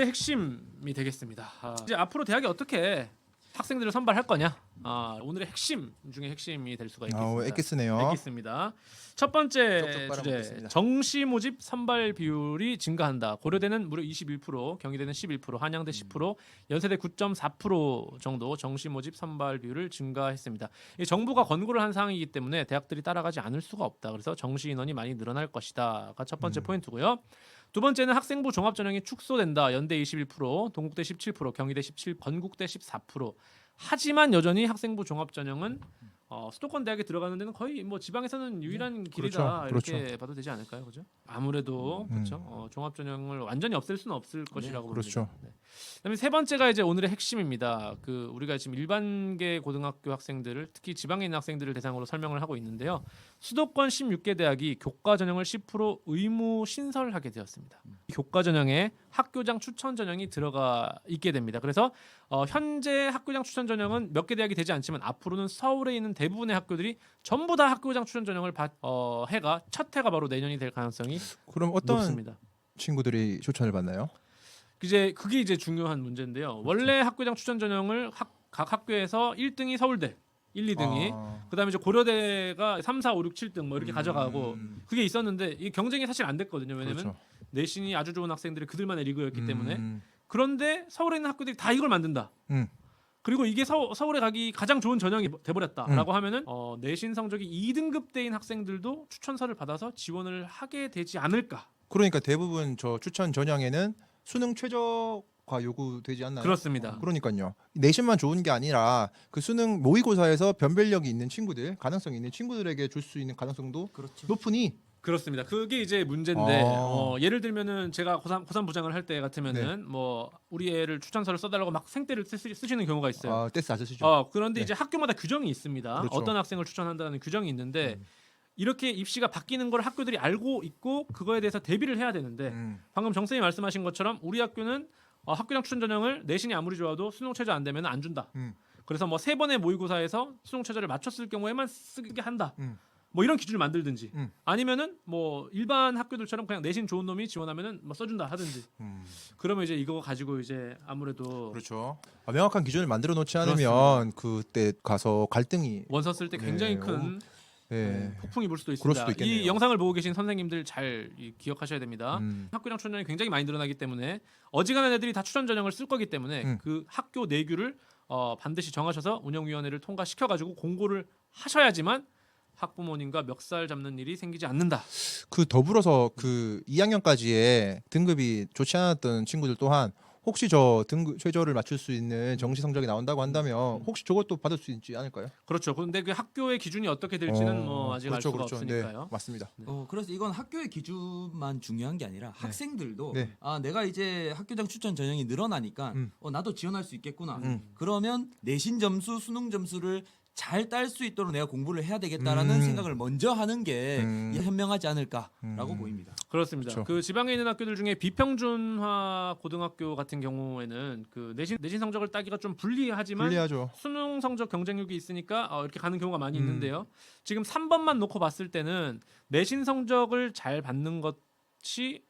핵심이 되겠습니다. 이제 앞으로 대학이 어떻게 학생들을 선발할 거냐? 오늘의 핵심 중에 핵심이 될 수가 있겠습니다. 엑기스네요. 엑기스입니다. 첫 번째 쪽쪽 주제, 빨아먹겠습니다. 정시 모집 선발 비율이 증가한다. 고려대는 무려 21%, 경희대는 11%, 한양대 10%, 연세대 9.4% 정도 정시 모집 선발 비율을 증가했습니다. 이 정부가 권고를 한 사항이기 때문에 대학들이 따라가지 않을 수가 없다. 그래서 정시 인원이 많이 늘어날 것이다가 첫 번째 포인트고요. 두 번째는 학생부 종합 전형이 축소된다. 연대 21%, 동국대 17%, 경희대 17%, 건국대 14%. 하지만 여전히 학생부 종합 전형은 수도권 대학에 들어가는 데는 거의 뭐 지방에서는 유일한 길이다. 그렇죠. 이렇게 봐도 되지 않을까요, 그죠? 아무래도 그렇죠. 종합 전형을 완전히 없앨 수는 없을 것이라고 봅니다. 그렇죠. 네. 그다음에 세 번째가 이제 오늘의 핵심입니다. 우리가 지금 일반계 고등학교 학생들을 특히 지방에 있는 학생들을 대상으로 설명을 하고 있는데요. 수도권 16개 대학이 교과 전형을 10% 의무 신설하게 되었습니다. 교과 전형에 학교장 추천 전형이 들어가 있게 됩니다. 그래서 현재 학교장 추천 전형은 몇 개 대학이 되지 않지만 앞으로는 서울에 있는 대부분의 학교들이 전부 다 학교장 추천 전형을 해가 첫 해가 바로 내년이 될 가능성이 그럼 어떤 높습니다. 친구들이 추천을 받나요? 그게 이제 중요한 문제인데요. 원래 학교장 추천 전형을 각 학교에서 1등이 서울대, 1, 2등이 그다음에 이제 고려대가 3, 4, 5, 6, 7등 뭐 이렇게 가져가고 그게 있었는데 이 경쟁이 사실 안 됐거든요. 왜냐면 그렇죠. 내신이 아주 좋은 학생들이 그들만의 리그였기 때문에. 그런데 서울에 있는 학교들이 다 이걸 만든다. 그리고 이게 서울에 가기 가장 좋은 전형이 돼버렸다라고 하면은 내신 성적이 2등급대인 학생들도 추천서를 받아서 지원을 하게 되지 않을까. 그러니까 대부분 저 추천 전형에는 수능 최저가 요구되지 않나요? 그렇습니다. 그러니까요. 내신만 좋은 게 아니라 그 수능 모의고사에서 변별력이 있는 친구들, 가능성이 있는 친구들에게 줄 수 있는 가능성도 높으니 그렇습니다. 그게 이제 문제인데 예를 들면은 제가 고3 부장을 할 때 같으면은 뭐 우리 애를 추천서를 써달라고 막 생떼를 쓰시는 경우가 있어요. 떼스 아저씨죠. 그런데 네. 이제 학교마다 규정이 있습니다. 그렇죠. 어떤 학생을 추천한다는 규정이 있는데 이렇게 입시가 바뀌는 걸 학교들이 알고 있고 그거에 대해서 대비를 해야 되는데 방금 정 선생님이 말씀하신 것처럼 우리 학교는 학교장 추천 전형을 내신이 아무리 좋아도 수능 최저 안 되면 안 준다. 그래서 뭐 3번의 모의고사에서 수능 최저를 맞췄을 경우에만 쓰게 한다. 뭐 이런 기준을 만들든지 아니면은 뭐 일반 학교들처럼 그냥 내신 좋은 놈이 지원하면은 뭐 써준다 하든지 그러면 이제 이거 가지고 이제 아무래도 그렇죠. 명확한 기준을 만들어 놓지 않으면 그때 가서 갈등이 원서 쓸 때 굉장히 큰 폭풍이 불 수도 그럴 있습니다. 수도 있겠네요. 이 영상을 보고 계신 선생님들 잘 기억하셔야 됩니다. 학교장 추천 전형이 굉장히 많이 늘어나기 때문에 어지간한 애들이 다 추천 전형을 쓸 거기 때문에 그 학교 내규를 반드시 정하셔서 운영위원회를 통과시켜가지고 공고를 하셔야지만 학부모님과 멱살 잡는 일이 생기지 않는다. 그 더불어서 그 2학년까지의 등급이 좋지 않았던 친구들 또한 혹시 저 등급 최저를 맞출 수 있는 정시 성적이 나온다고 한다면 혹시 저것도 받을 수 있지 않을까요? 그렇죠. 그런데 그 학교의 기준이 어떻게 될지는 뭐 아직 알 수가 네, 없으니까요. 맞습니다. 그래서 이건 학교의 기준만 중요한 게 아니라 학생들도 네. 내가 이제 학교장 추천 전형이 늘어나니까 나도 지원할 수 있겠구나. 그러면 내신 점수, 수능 점수를 잘 딸 수 있도록 내가 공부를 해야 되겠다라는 생각을 먼저 하는 게 현명하지 않을까라고 보입니다. 그렇습니다. 그렇죠. 그 지방에 있는 학교들 중에 비평준화 고등학교 같은 경우에는 그 내신 성적을 따기가 좀 불리하지만 불리하죠. 수능 성적 경쟁력이 있으니까 이렇게 가는 경우가 많이 있는데요. 지금 3번만 놓고 봤을 때는 내신 성적을 잘 받는 것이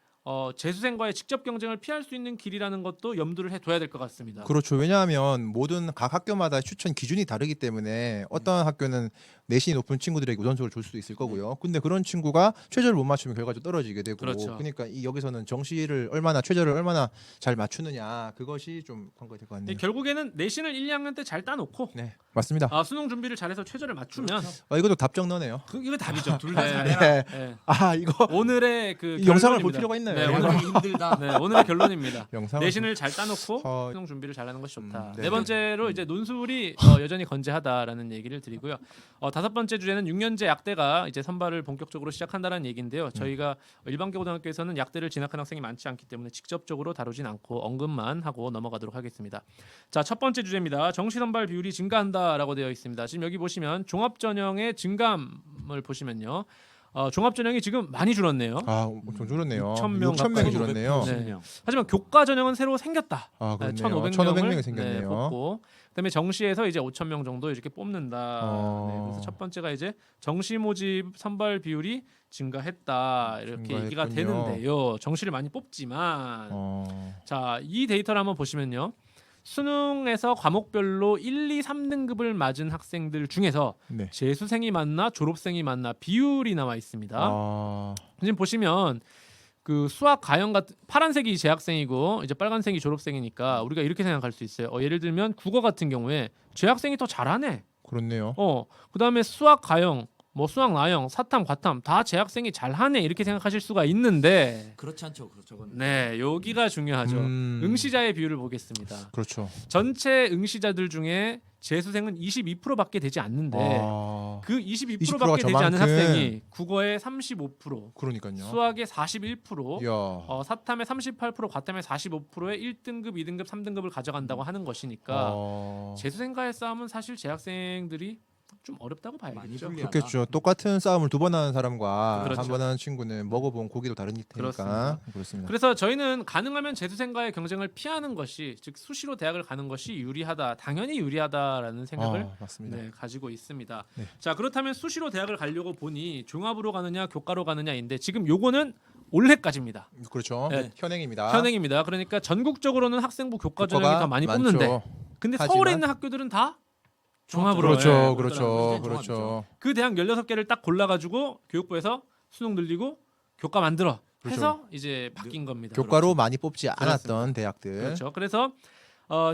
재수생과의 직접 경쟁을 피할 수 있는 길이라는 것도 염두를 해둬야 될 것 같습니다. 그렇죠. 왜냐하면 모든 각 학교마다 추천 기준이 다르기 때문에 어떤 학교는 내신이 높은 친구들에게 우선적으로 줄 수도 있을 거고요. 근데 그런 친구가 최저를 못 맞추면 결과적으로 떨어지게 되고 그렇죠. 그러니까 여기서는 정시를 최저를 얼마나 잘 맞추느냐 그것이 좀 관건이 될 것 같네요. 결국에는 내신을 1, 2학년 때 잘 따놓고 네, 맞습니다. 수능 준비를 잘해서 최저를 맞추면 이것도 답정너네요. 이거 답이죠. 둘 다. 네. 네. 이거 오늘의 그 이 영상을 볼 결론입니다. 필요가 있나요? 네, 오늘 힘들다. 오늘의 결론입니다. 영상을 내신을 잘 따놓고 어, 수능 준비를 잘하는 것이 좋다. 네. 네 번째로 이제 논술이 여전히 건재하다라는 얘기를 드리고요. 다섯 번째 주제는 6년제 약대가 이제 선발을 본격적으로 시작한다는 얘기인데요. 저희가 일반계 고등학교에서는 약대를 진학한 학생이 많지 않기 때문에 직접적으로 다루진 않고 언급만 하고 넘어가도록 하겠습니다. 자, 첫 번째 주제입니다. 정시 선발 비율이 증가한다라고 되어 있습니다. 지금 여기 보시면 종합 전형의 증감을 보시면요. 종합 전형이 지금 많이 줄었네요. 좀 줄었네요. 6,000명 6,000명이 가까이 줄었네요. 네. 하지만 교과 전형은 새로 생겼다. 그렇네요. 1,500명이 1,500명이 생겼네요. 뽑고 그다음에 정시에서 이제 5,000명 정도 이렇게 뽑는다. 네, 그래서 첫 번째가 이제 정시 모집 선발 비율이 증가했다 이렇게 얘기가 증가했군요. 되는데요. 정시를 많이 뽑지만 자, 이 데이터를 한번 보시면요. 수능에서 과목별로 1, 2, 3등급을 맞은 학생들 중에서 네. 재수생이 맞나 졸업생이 맞나 비율이 나와 있습니다. 지금 보시면 그 수학 가형 같은 파란색이 재학생이고 이제 빨간색이 졸업생이니까 우리가 이렇게 생각할 수 있어요. 예를 들면 국어 같은 경우에 재학생이 더 잘하네. 그렇네요. 그다음에 수학 가형, 뭐 수학 나형, 사탐, 과탐 다 재학생이 잘하네 이렇게 생각하실 수가 있는데 그렇지 않죠. 저건. 네, 여기가 중요하죠. 응시자의 비율을 보겠습니다. 그렇죠. 전체 응시자들 중에 재수생은 22%밖에 되지 않는데 그 22%밖에 되지 않은 저만큼. 학생이 국어에 35%, 그러니까요. 수학에 41%, 야. 사탐에 38%, 과탐에 45%의 1등급, 2등급, 3등급을 가져간다고 하는 것이니까 재수생과의 싸움은 사실 재학생들이 좀 어렵다고 많이 봐야겠죠. 불리하다. 그렇겠죠. 똑같은 싸움을 두 번 하는 사람과 그렇죠. 한 번 하는 친구는 먹어본 고기도 다른 테니까. 그렇습니다. 그렇습니다. 그래서 저희는 가능하면 재수생과의 경쟁을 피하는 것이, 즉 수시로 대학을 가는 것이 유리하다, 당연히 유리하다라는 생각을 맞습니다. 네, 가지고 있습니다. 네. 자, 그렇다면 수시로 대학을 가려고 보니 종합으로 가느냐 교과로 가느냐인데 지금 요거는 올해까지입니다. 그렇죠. 네. 현행입니다. 현행입니다. 그러니까 전국적으로는 학생부 교과 전형이 교과가 더 많이 많죠. 뽑는데 근데 하지만- 서울에 있는 학교들은 다 종합으로 그렇죠. 해요. 그렇죠. 그렇더라고요. 그렇죠. 그 대학 16개를 딱 골라가지고 교육부에서 수능 늘리고 교과 만들어 해서 이제 바뀐 겁니다. 교과로 많이 뽑지 그렇습니다. 않았던 대학들. 그렇죠. 그래서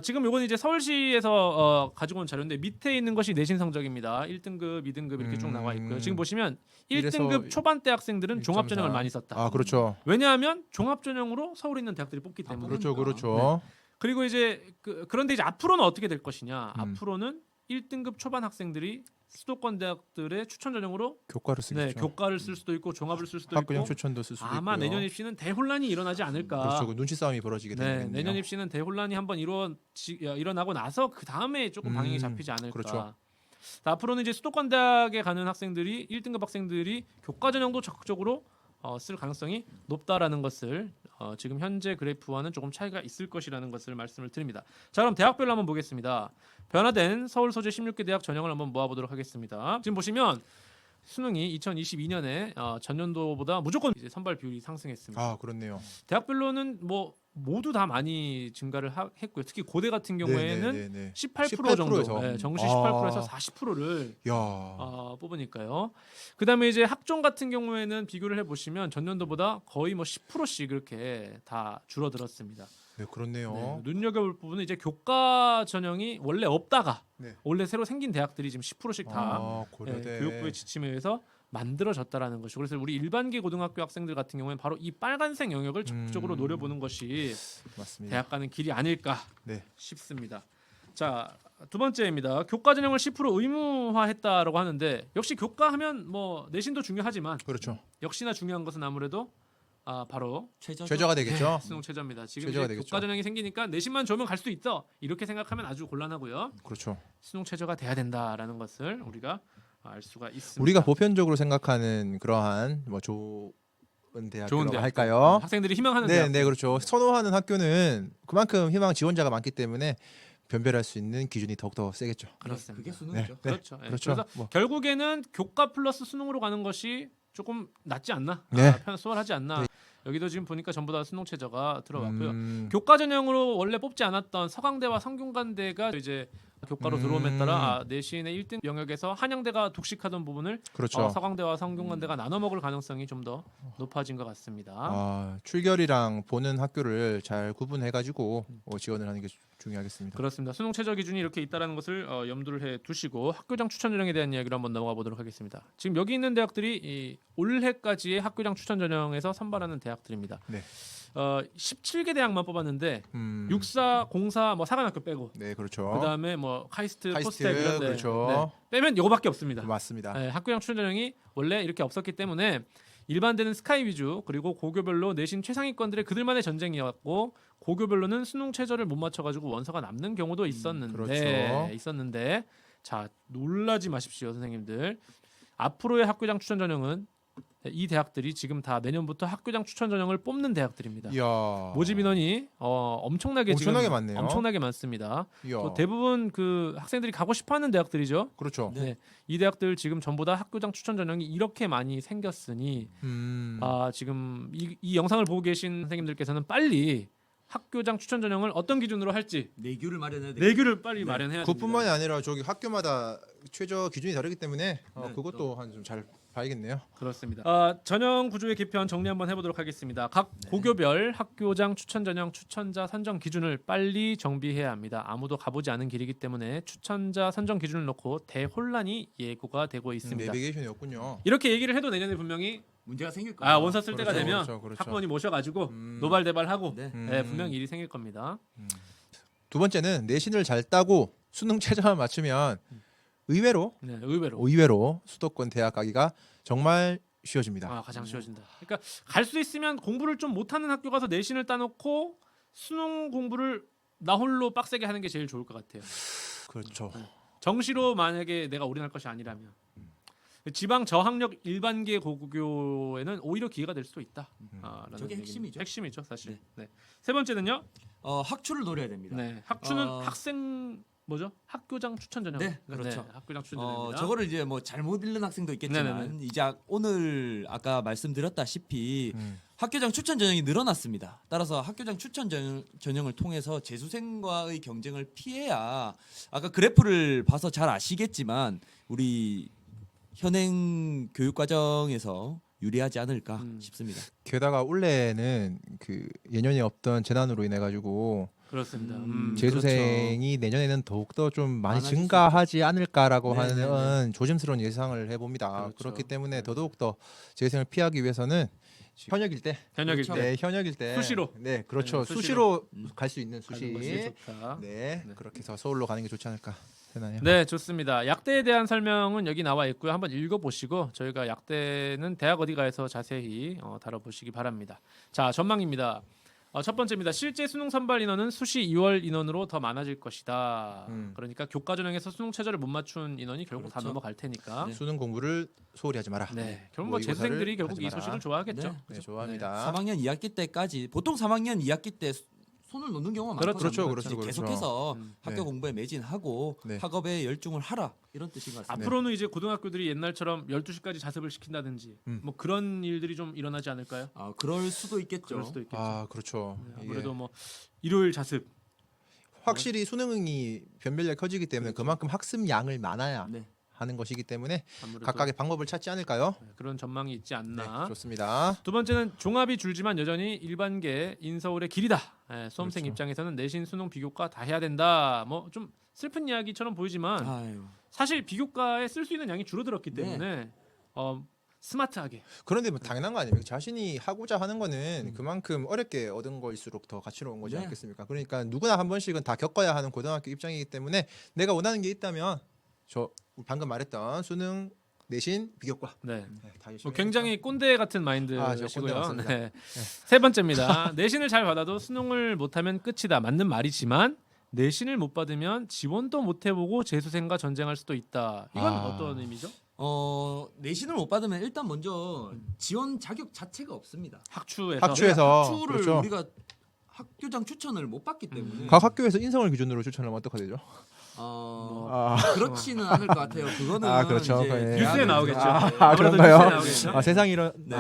지금 요건 이제 서울시에서 가지고 온 자료인데 밑에 있는 것이 내신 성적입니다. 1등급, 2등급 이렇게 쭉 나와 있고요. 지금 보시면 1등급 초반대 학생들은 종합 전형을 많이 썼다. 그렇죠. 왜냐하면 종합 전형으로 서울에 있는 대학들이 뽑기 때문에. 그렇죠. 그렇죠. 그리고 이제 그런데 이제 앞으로는 어떻게 될 것이냐? 음. 앞으로는 1등급 초반 학생들이 수도권 대학들의 추천 전형으로 교과를 쓰겠죠. 네, 교과를 쓸 수도 있고 종합을 쓸 수도 학교형 있고 추천도 쓸 수도 아마 있고요. 내년 입시는 대혼란이 일어나지 않을까. 그렇죠. 그 눈치 싸움이 벌어지게 네, 되겠네요. 내년 입시는 대혼란이 한번 일어나고 나서 그 다음에 조금 방향이 잡히지 않을까. 그렇죠. 자, 앞으로는 이제 수도권 대학에 가는 학생들이 1등급 학생들이 교과 전형도 적극적으로 쓸 가능성이 높다라는 것을 지금 현재 그래프와는 조금 차이가 있을 것이라는 것을 말씀을 드립니다. 자, 그럼 대학별로 한번 보겠습니다. 변화된 서울 소재 16개 대학 전형을 한번 모아보도록 하겠습니다. 지금 보시면 수능이 2022년에 전년도보다 무조건 이제 선발 비율이 상승했습니다. 그렇네요. 대학별로는 뭐 모두 다 많이 증가를 했고요. 특히 고대 같은 경우에는 네네네네. 18% 정도, 18%에서. 네, 정시 18%에서 40%를 야. 뽑으니까요. 그다음에 이제 학종 같은 경우에는 비교를 해보시면 전년도보다 거의 뭐 10%씩 이렇게 다 줄어들었습니다. 네, 그렇네요. 네, 눈여겨볼 부분은 이제 교과 전형이 원래 없다가 네. 원래 새로 생긴 대학들이 지금 10%씩 다 고려대. 교육부의 지침에 의해서 만들어졌다라는 것이고, 그래서 우리 일반계 고등학교 학생들 같은 경우에는 바로 이 빨간색 영역을 적극적으로 노려보는 것이 맞습니다. 대학 가는 길이 아닐까 네. 싶습니다. 자, 두 번째입니다. 교과 전형을 10% 의무화했다라고 하는데 역시 교과하면 뭐 내신도 중요하지만 그렇죠. 역시나 중요한 것은 아무래도 바로 최저가 되겠죠. 수능 최저입니다. 지금 최저가 이제 되겠죠. 교과 전형이 생기니까 내신만 좋으면 갈 수 있어 이렇게 생각하면 아주 곤란하고요. 그렇죠. 수능 최저가 돼야 된다라는 것을 우리가 알 수가 있습니다. 우리가 보편적으로 생각하는 그러한 뭐 좋은 좋은 대학이라고 대학. 할까요? 학생들이 희망하는 네, 대학. 네, 그렇죠. 선호하는 학교는 그만큼 희망 지원자가 많기 때문에 변별할 수 있는 기준이 더욱더 세겠죠. 그렇습니다. 그게 수능이죠. 네. 그렇죠. 예. 그렇죠. 그래서 뭐. 결국에는 교과 플러스 수능으로 가는 것이 조금 낫지 않나? 네. 수월하지 않나? 네. 여기도 지금 보니까 전부 다 수능 최저가 들어갔고요. 음, 교과 전형으로 원래 뽑지 않았던 서강대와 성균관대가 이제 교과로 들어옴에 따라 내신의 1등 영역에서 한양대가 독식하던 부분을 그렇죠. 서강대와 성균관대가 나눠 먹을 가능성이 좀 더 높아진 것 같습니다. 출결이랑 보는 학교를 잘 구분해가지고 지원을 하는 게 중요하겠습니다. 그렇습니다. 수능 최저 기준이 이렇게 있다라는 것을 염두를 해 두시고 학교장 추천 전형에 대한 이야기로 한번 넘어가 보도록 하겠습니다. 지금 여기 있는 대학들이 이 올해까지의 학교장 추천 전형에서 선발하는 대학들입니다. 네. 17개 대학만 뽑았는데 육사, 공사, 뭐 사관학교 빼고 네, 그렇죠. 그다음에 뭐 카이스트, 카이스트, 포스텍 이런 데 그렇죠. 빼면 이거밖에 없습니다. 맞습니다. 네, 학교장 추천 전형이 원래 이렇게 없었기 때문에 일반대는 스카이 위주, 그리고 고교별로 내신 최상위권들의 그들만의 전쟁이었고 고교별로는 수능 최저를 못 맞춰가지고 원서가 남는 경우도 있었는데 그렇죠. 자, 놀라지 마십시오 선생님들. 앞으로의 학교장 추천 전형은 이 대학들이 지금 다 내년부터 학교장 추천 전형을 뽑는 대학들입니다. 이야. 모집 인원이 엄청나게 엄청나게 지금 많네요. 엄청나게 많습니다. 이야. 또 대부분 그 학생들이 가고 싶어하는 대학들이죠. 그렇죠. 네. 이 대학들 지금 전부 다 학교장 추천 전형이 이렇게 많이 생겼으니 지금 이 영상을 보고 계신 선생님들께서는 빨리 학교장 추천 전형을 어떤 기준으로 할지 내규를 마련해야 돼. 내규를 빨리 마련해야 됩니다. 그뿐만이 아니라 저기 학교마다 최저 기준이 다르기 때문에 네, 그것도 한 좀 잘 봐야겠네요. 그렇습니다. 전형 구조의 개편 정리 한번 해보도록 하겠습니다. 각 고교별 학교장 추천 전형 추천자 선정 기준을 빨리 정비해야 합니다. 아무도 가보지 않은 길이기 때문에 추천자 선정 기준을 놓고 대혼란이 예고가 되고 있습니다. 내비게이션이었군요. 이렇게 얘기를 해도 내년에 분명히 문제가 생길 거예요. 원서 쓸 때가 그렇죠, 되면 그렇죠. 학부모님 모셔가지고 음. 노발대발하고 네. 분명 일이 생길 겁니다. 두 번째는 내신을 잘 따고 수능 최저만 맞추면 의외로 네, 의외로 수도권 대학 가기가 정말 쉬워집니다. 가장 쉬워진다. 그러니까 갈 수 있으면 공부를 좀 못하는 학교 가서 내신을 따놓고 수능 공부를 나 홀로 빡세게 하는 게 제일 좋을 것 같아요. 그렇죠. 정시로 만약에 내가 올인할 것이 아니라면 지방 저학력 일반계 고교에는 오히려 기회가 될 수도 있다. 라는 저게 핵심이죠. 핵심이죠, 사실. 네. 세 번째는요. 학추를 노려야 됩니다. 네. 학추는 학생 뭐죠? 학교장 추천 전형. 네, 그렇죠. 학교장 추천 전형입니다. 저거를 이제 뭐 잘못 읽는 학생도 있겠지만 네네네. 이제 오늘 아까 말씀드렸다시피 학교장 추천 전형이 늘어났습니다. 따라서 학교장 추천 전형을 통해서 재수생과의 경쟁을 피해야 아까 그래프를 봐서 잘 아시겠지만 우리 현행 교육 과정에서 유리하지 않을까 싶습니다. 게다가 올해는 그 예년에 없던 재난으로 인해 가지고 그렇습니다. 재수생이 내년에는 더욱더 좀 많이 많아질 증가하지 않을까라고 네네네. 하는 조심스러운 예상을 해봅니다. 그렇죠. 그렇기 때문에 더더욱더 재수생을 피하기 위해서는 현역일 때, 현역일 그렇죠. 때 네, 현역일 때 수시로. 네, 그렇죠. 네, 수시로 갈 수 있는 가는 것이 수시, 좋다. 네, 그렇게 해서 서울로 가는 게 좋지 않을까 되나요? 네, 좋습니다. 약대에 대한 설명은 여기 나와 있고요. 한번 읽어보시고 저희가 약대는 대학 어디가에서 자세히 다뤄보시기 바랍니다. 자, 전망입니다. 첫 번째입니다. 실제 수능 선발 인원은 수시 2월 인원으로 더 많아질 것이다. 그러니까 교과 전형에서 수능 최저를 못 맞춘 인원이 결국 다 그렇죠. 넘어갈 테니까. 수능 공부를 소홀히 하지 마라. 네, 결국 뭐 모의고사를 재수생들이 결국 하지 이 마라. 소식을 좋아하겠죠. 네. 네, 좋아합니다. 3학년 2학기 때까지 보통 3학년 2학기 때 손을 놓는 경우가 많거든요. 그렇죠, 그렇죠, 그렇죠. 계속해서 학교 네. 공부에 매진하고 네. 학업에 열중을 하라 이런 뜻인 것 같습니다. 앞으로는 이제 고등학교들이 옛날처럼 12시까지 자습을 시킨다든지 뭐 그런 일들이 좀 일어나지 않을까요? 그럴 수도 있겠죠. 그럴 수도 있겠죠. 아, 그렇죠. 네, 이게 아무래도 뭐 일요일 자습 확실히 수능이 변별력 커지기 때문에 그만큼 학습 양을 많아야 네. 하는 것이기 때문에 아무래도 각각의 방법을 찾지 않을까요? 그런 전망이 있지 네, 않나. 좋습니다. 두 번째는 종합이 줄지만 여전히 일반계 인서울의 길이다. 수험생 그렇죠. 입장에서는 내신 수능 비교과 다 해야 된다. 뭐 좀 슬픈 이야기처럼 보이지만 아유. 사실 비교과에 쓸 수 있는 양이 줄어들었기 네. 때문에 스마트하게. 그런데 뭐 당연한 거 아닙니까? 자신이 하고자 하는 거는 그만큼 어렵게 얻은 거일수록 더 가치로운 거지 네. 않겠습니까? 그러니까 누구나 한 번씩은 다 겪어야 하는 고등학교 입장이기 때문에 내가 원하는 게 있다면 저 방금 말했던 수능 내신 비교과 네. 다 열심히 뭐 굉장히 꼰대 같은 제가 꼰대 마인드시고요. 맞습니다. 네. 세 번째입니다. 내신을 잘 받아도 수능을 못하면 끝이다. 맞는 말이지만 내신을 못 받으면 지원도 못 해보고 재수생과 전쟁할 수도 있다. 이건 어떤 의미죠? 내신을 못 받으면 일단 먼저 지원 자격 자체가 없습니다. 학추에서. 학추에서 학추를 그렇죠. 우리가 학교장 추천을 못 받기 때문에 각 학교에서 인성을 기준으로 추천하면 어떻게 되죠? 그렇지는 않을 것 같아요. 그거는 그렇죠. 이제 네. 뉴스에 대학을- 나오겠죠. 그런가요? 아무래도 뉴스에 나오겠죠. 세상 이런 네. 예,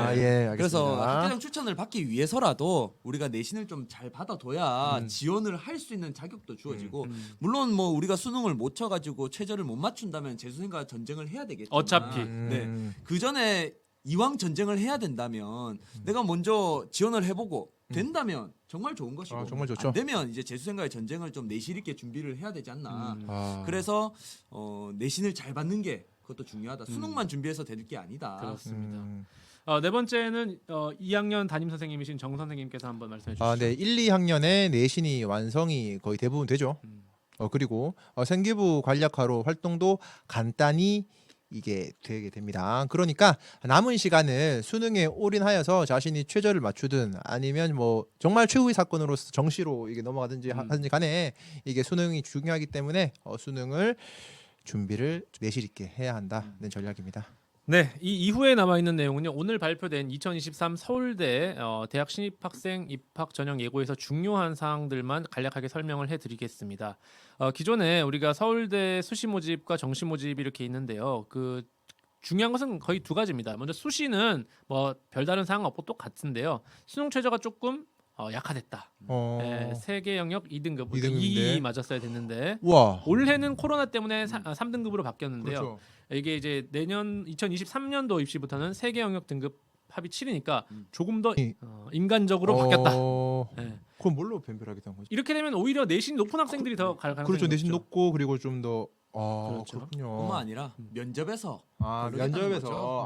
알겠습니다. 그래서 학교장 추천을 받기 위해서라도 우리가 내신을 좀 잘 받아둬야 지원을 할 수 있는 자격도 주어지고 물론 뭐 우리가 수능을 못 쳐가지고 최저를 못 맞춘다면 재수생과 전쟁을 해야 되겠지만 어차피. 네. 그 전에 이왕 전쟁을 해야 된다면 내가 먼저 지원을 해보고 된다면 정말 좋은 것이고 정말 좋죠. 안 되면 이제 재수생과의 전쟁을 좀 내실 있게 준비를 해야 되지 않나. 그래서 내신을 잘 받는 게 그것도 중요하다. 수능만 준비해서 될 게 아니다. 그렇습니다. 네 번째는 2학년 담임 선생님이신 정 선생님께서 한번 말씀해 주시죠. 네, 1, 2학년에 내신이 완성이 거의 대부분 되죠. 그리고 생기부 관략하로 활동도 간단히 이게 되게 됩니다. 그러니까 남은 시간을 수능에 올인하여서 자신이 최저를 맞추든 아니면 뭐 정말 최후의 사건으로서 정시로 이게 넘어가든지 하든지 간에 이게 수능이 중요하기 때문에 수능을 준비를 내실 있게 해야 한다는 전략입니다. 네, 이 이후에 남아 있는 내용은요. 오늘 발표된 2023 서울대 대학 신입학생 입학 전형 예고에서 중요한 사항들만 간략하게 설명을 해드리겠습니다. 기존에 우리가 서울대 수시 모집과 정시 모집이 이렇게 있는데요. 그 중요한 것은 거의 두 가지입니다. 먼저 수시는 뭐 별다른 사항 없고 똑같은데요. 수능 최저가 조금 약화됐다. 세계 영역 2등급, 그러니까 2등급인데. 2 맞았어야 됐는데 와. 올해는 코로나 때문에 3등급으로 바뀌었는데요. 그렇죠. 이게 이제 내년 2023년도 입시부터는 세계 영역 등급 합이 7이니까 조금 더 인간적으로 바뀌었다. 네. 그럼 뭘로 변별하게 된 거죠? 이렇게 되면 오히려 내신 높은 학생들이 더 갈 가능성이 그렇죠. 내신 높죠. 높고 그리고 좀 더 그렇죠. 그렇군요. 뿐만 아니라 면접에서 면접에서 그러겠다는 거죠.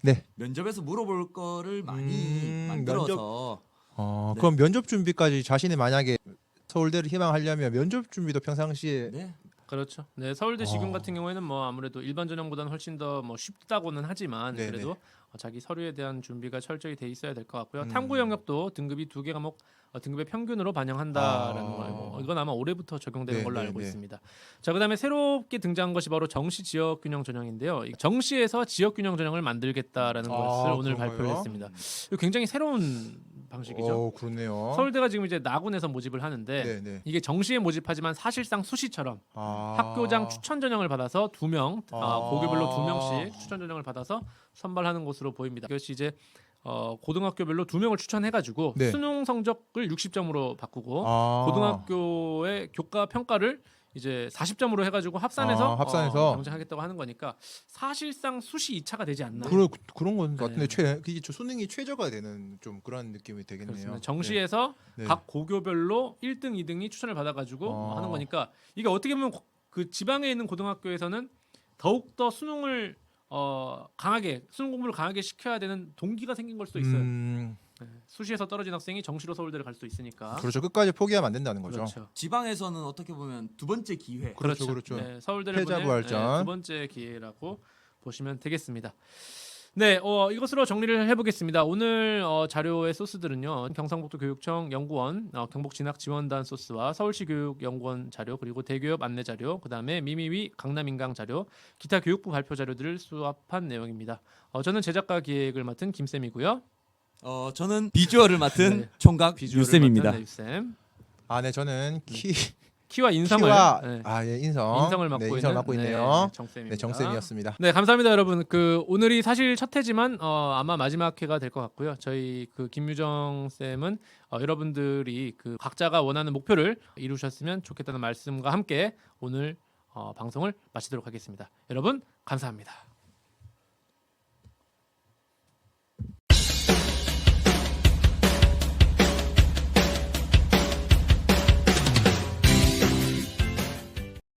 네. 면접에서 물어볼 거를 많이 만들어서 네. 그럼 면접 준비까지 자신이 만약에 서울대를 희망하려면 면접 준비도 평상시에 네. 그렇죠. 네, 서울대 지금 같은 경우에는 뭐 아무래도 일반 전형보다는 훨씬 더 뭐 쉽다고는 하지만 네네. 그래도 자기 서류에 대한 준비가 철저히 돼 있어야 될 것 같고요. 탐구 영역도 등급이 2개 과목 등급의 평균으로 반영한다라는 거고 이건 아마 올해부터 적용되는 네, 걸로 네, 알고 네. 있습니다. 자, 그다음에 새롭게 등장한 것이 바로 정시 지역 균형 전형인데요. 이 정시에서 지역 균형 전형을 만들겠다라는 것을 오늘 그런가요? 발표를 했습니다. 이거 굉장히 새로운 방식이죠. 그렇네요. 서울대가 지금 이제 나군에서 모집을 하는데 네네. 이게 정시에 모집하지만 사실상 수시처럼 아. 학교장 추천 전형을 받아서 2명 고교별로 2명씩 추천 전형을 받아서 선발하는 것으로 보입니다. 이것이 이제 고등학교별로 2명을 추천해가지고 네. 수능 성적을 60점으로 바꾸고 아. 고등학교의 교과 평가를 이제 40점으로 해가지고 합산해서 합산해서. 경쟁하겠다고 하는 거니까 사실상 수시 2차가 되지 않나. 그런 건 같은데 네. 이게 수능이 최저가 되는 좀 그런 느낌이 되겠네요. 그렇습니다. 정시에서 네. 각 고교별로 1등, 2등이 추천을 받아가지고 하는 거니까 이게 어떻게 보면 그 지방에 있는 고등학교에서는 더욱 더 수능을 강하게 수능 공부를 강하게 시켜야 되는 동기가 생긴 걸 수도 있어요. 네. 수시에서 떨어진 학생이 정시로 서울대를 갈 수 있으니까. 그렇죠. 끝까지 포기하면 안 된다는 거죠. 그렇죠. 지방에서는 어떻게 보면 두 번째 기회. 그렇죠. 네, 서울대를 보낼 패자부활전. 두 번째 기회라고 보시면 되겠습니다. 네, 이것으로 정리를 해보겠습니다. 오늘 자료의 소스들은요, 경상북도 교육청 연구원, 경북진학지원단 소스와 서울시 교육연구원 자료, 그리고 대교협 안내 자료, 그 다음에 미미위 강남인강 자료, 기타 교육부 발표 자료들을 수합한 내용입니다. 저는 제작과 기획을 맡은 김쌤이고요. 저는 비주얼을 맡은 네. 총각 비주얼을 유쌤입니다. 맡은 유쌤. 네, 저는 키와 인성을 인성을 맡고 있네요. 정쌤입니다. 네, 정쌤이었습니다. 네, 감사합니다, 여러분. 오늘이 사실 첫 회지만 아마 마지막 회가 될 것 같고요. 저희 김유정 쌤은 여러분들이 각자가 원하는 목표를 이루셨으면 좋겠다는 말씀과 함께 오늘 방송을 마치도록 하겠습니다. 여러분, 감사합니다.